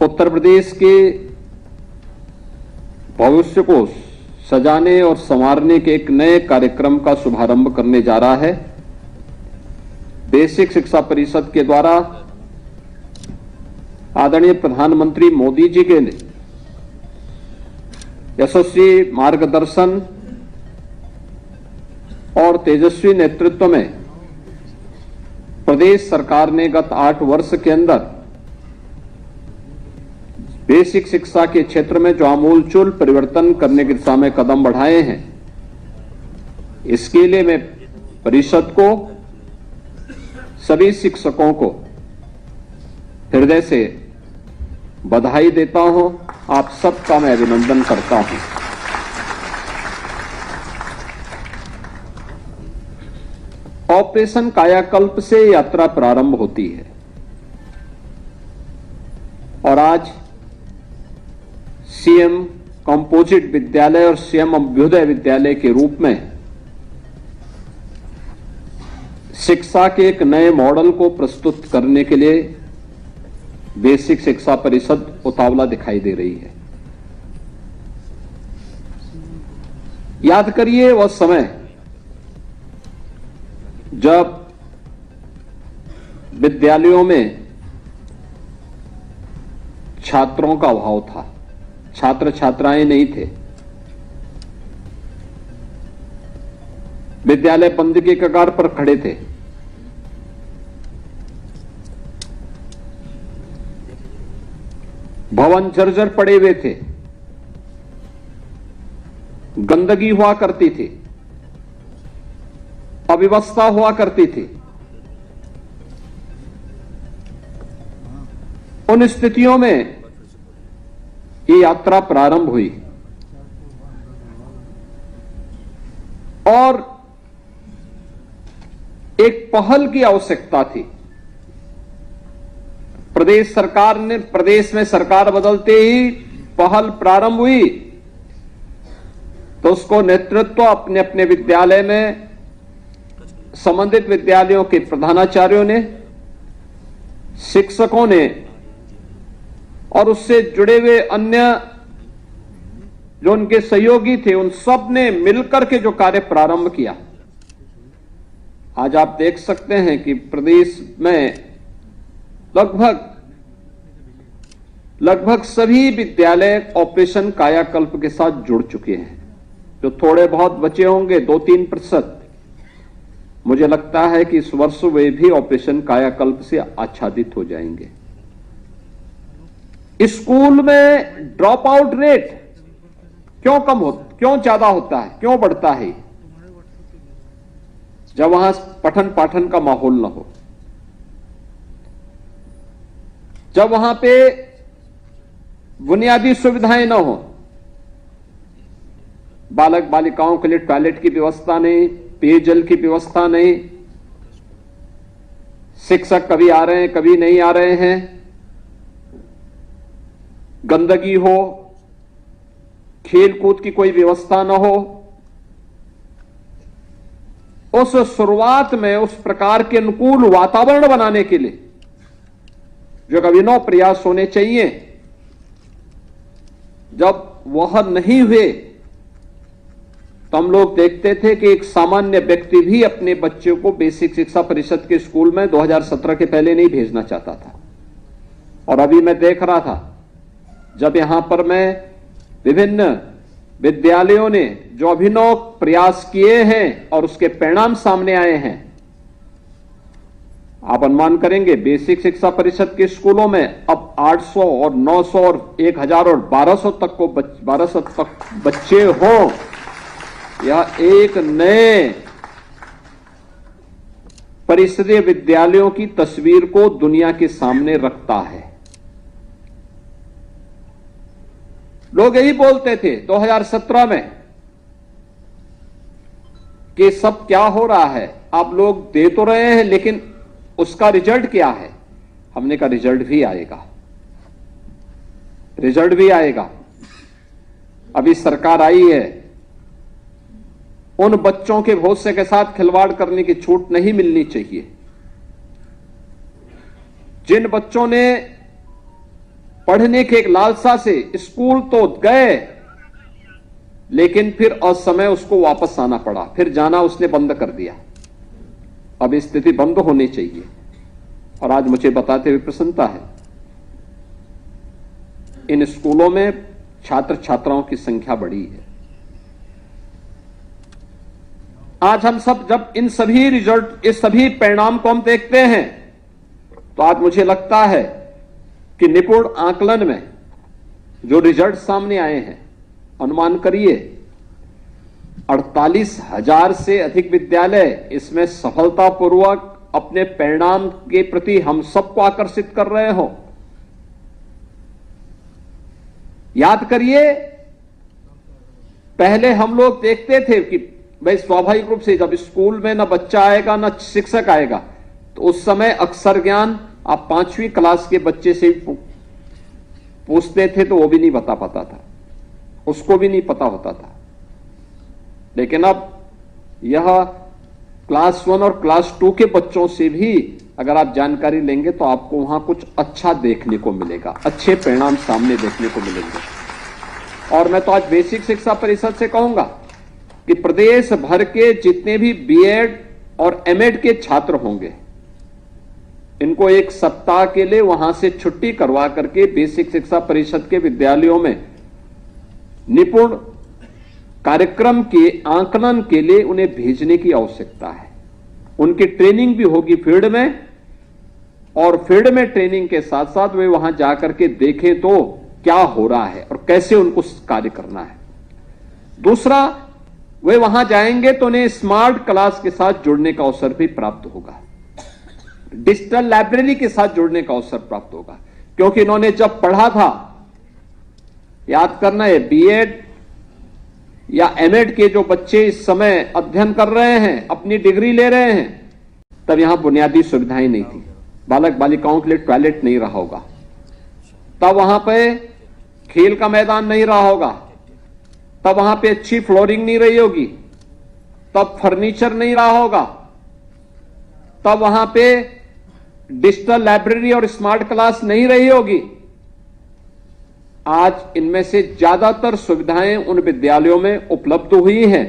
उत्तर प्रदेश के भविष्य को सजाने और संवारने के एक नए कार्यक्रम का शुभारंभ करने जा रहा है। बेसिक शिक्षा परिषद के द्वारा आदरणीय प्रधानमंत्री मोदी जी के यशस्वी मार्गदर्शन और तेजस्वी नेतृत्व में प्रदेश सरकार ने गत 8 वर्ष के अंदर बेसिक शिक्षा के क्षेत्र में जो आमूलचूल परिवर्तन करने की दिशा में कदम बढ़ाए हैं, इसके लिए मैं परिषद को, सभी शिक्षकों को हृदय से बधाई देता हूं। आप सबका मैं अभिनंदन करता हूं। ऑपरेशन कायाकल्प से यात्रा प्रारंभ होती है और आज सीएम कंपोजिट विद्यालय और सीएम अभ्युदय विद्यालय के रूप में शिक्षा के एक नए मॉडल को प्रस्तुत करने के लिए बेसिक शिक्षा परिषद उतावला दिखाई दे रही है। याद करिए वह समय जब विद्यालयों में छात्रों का अभाव था, छात्र छात्राएं नहीं थे, विद्यालय बंद के कगार पर खड़े थे। भवन जर्जर पड़े हुए थे, गंदगी हुआ करती थी, अव्यवस्था हुआ करती थी। उन स्थितियों में ये यात्रा प्रारंभ हुई और एक पहल की आवश्यकता थी। प्रदेश सरकार ने, प्रदेश में सरकार बदलते ही पहल प्रारंभ हुई तो उसको नेतृत्व अपने अपने विद्यालय में संबंधित विद्यालयों के प्रधानाचार्यों ने, शिक्षकों ने और उससे जुड़े हुए अन्य जो उनके सहयोगी थे, उन सब ने मिलकर के जो कार्य प्रारंभ किया। आज आप देख सकते हैं कि प्रदेश में लगभग सभी विद्यालय ऑपरेशन कायाकल्प के साथ जुड़ चुके हैं। जो थोड़े बहुत बचे होंगे 2-3%, मुझे लगता है कि इस वर्ष वे भी ऑपरेशन कायाकल्प से आच्छादित हो जाएंगे। स्कूल में ड्रॉप आउट रेट क्यों ज्यादा होता है, क्यों बढ़ता है? जब वहां पठन पाठन का माहौल न हो, जब वहां पे बुनियादी सुविधाएं न हो, बालक बालिकाओं के लिए टॉयलेट की व्यवस्था नहीं, पेयजल की व्यवस्था नहीं, शिक्षक कभी आ रहे हैं कभी नहीं आ रहे हैं, गंदगी हो, खेल कूद की कोई व्यवस्था न हो, उस शुरुआत में उस प्रकार के अनुकूल वातावरण बनाने के लिए जो अभिनव प्रयास होने चाहिए, जब वह नहीं हुए तो हम लोग देखते थे कि एक सामान्य व्यक्ति भी अपने बच्चे को बेसिक शिक्षा परिषद के स्कूल में 2017 के पहले नहीं भेजना चाहता था। और अभी मैं देख रहा था, जब यहां पर मैं विभिन्न विद्यालयों ने जो अभिनव प्रयास किए हैं और उसके परिणाम सामने आए हैं, आप अनुमान करेंगे बेसिक शिक्षा परिषद के स्कूलों में अब 800 और 900 और 1000 और 1200 तक बच्चे हों। यह एक नए परिषदीय विद्यालयों की तस्वीर को दुनिया के सामने रखता है। लोग यही बोलते थे 2017 में कि सब क्या हो रहा है, आप लोग दे तो रहे हैं लेकिन उसका रिजल्ट क्या है? हमने कहा रिजल्ट भी आएगा, रिजल्ट भी आएगा। अभी सरकार आई है, उन बच्चों के भविष्य के साथ खिलवाड़ करने की छूट नहीं मिलनी चाहिए। जिन बच्चों ने पढ़ने के एक लालसा से स्कूल तो गए, लेकिन फिर असमय उसको वापस आना पड़ा, फिर जाना उसने बंद कर दिया। अब स्थिति बंद होनी चाहिए। और आज मुझे बताते हुए प्रसन्नता है, इन स्कूलों में छात्र छात्राओं की संख्या बढ़ी है। आज हम सब जब इन सभी रिजल्ट, इस सभी परिणाम को हम देखते हैं, तो आज मुझे लगता है कि निपुण आकलन में जो रिजल्ट सामने आए हैं, अनुमान करिए 48,000 से अधिक विद्यालय इसमें सफलतापूर्वक अपने परिणाम के प्रति हम सबको आकर्षित कर रहे हो। याद करिए, पहले हम लोग देखते थे कि भाई स्वाभाविक रूप से जब स्कूल में ना बच्चा आएगा ना शिक्षक आएगा, तो उस समय अक्षर ज्ञान आप 5वीं क्लास के बच्चे से पूछते थे तो वो भी नहीं बता पाता था, उसको भी नहीं पता होता था। लेकिन अब यह क्लास 1 और क्लास 2 के बच्चों से भी अगर आप जानकारी लेंगे तो आपको वहां कुछ अच्छा देखने को मिलेगा, अच्छे परिणाम सामने देखने को मिलेंगे। और मैं तो आज बेसिक शिक्षा परिषद से कहूंगा कि प्रदेश भर के जितने भी बीएड और एमएड के छात्र होंगे, इनको एक सप्ताह के लिए वहां से छुट्टी करवा करके बेसिक शिक्षा परिषद के विद्यालयों में निपुण कार्यक्रम के आकलन के लिए उन्हें भेजने की आवश्यकता है। उनकी ट्रेनिंग भी होगी फील्ड में, और फील्ड में ट्रेनिंग के साथ साथ वे वहां जाकर के देखें तो क्या हो रहा है और कैसे उनको कार्य करना है। दूसरा, वे वहां जाएंगे तो उन्हें स्मार्ट क्लास के साथ जुड़ने का अवसर भी प्राप्त होगा, डिजिटल लाइब्रेरी के साथ जुड़ने का अवसर प्राप्त होगा। क्योंकि इन्होंने जब पढ़ा था, याद करना है, बीएड या एमएड के जो बच्चे इस समय अध्ययन कर रहे हैं, अपनी डिग्री ले रहे हैं, तब यहां बुनियादी सुविधाएं नहीं थी, बालक बालिकाओं के लिए टॉयलेट नहीं रहा होगा, तब वहां पे खेल का मैदान नहीं रहा होगा, तब वहां पे अच्छी फ्लोरिंग नहीं रही होगी, तब फर्नीचर नहीं रहा होगा, तब वहां पे डिजिटल लाइब्रेरी और स्मार्ट क्लास नहीं रही होगी। आज इनमें से ज्यादातर सुविधाएं उन विद्यालयों में उपलब्ध हुई हैं।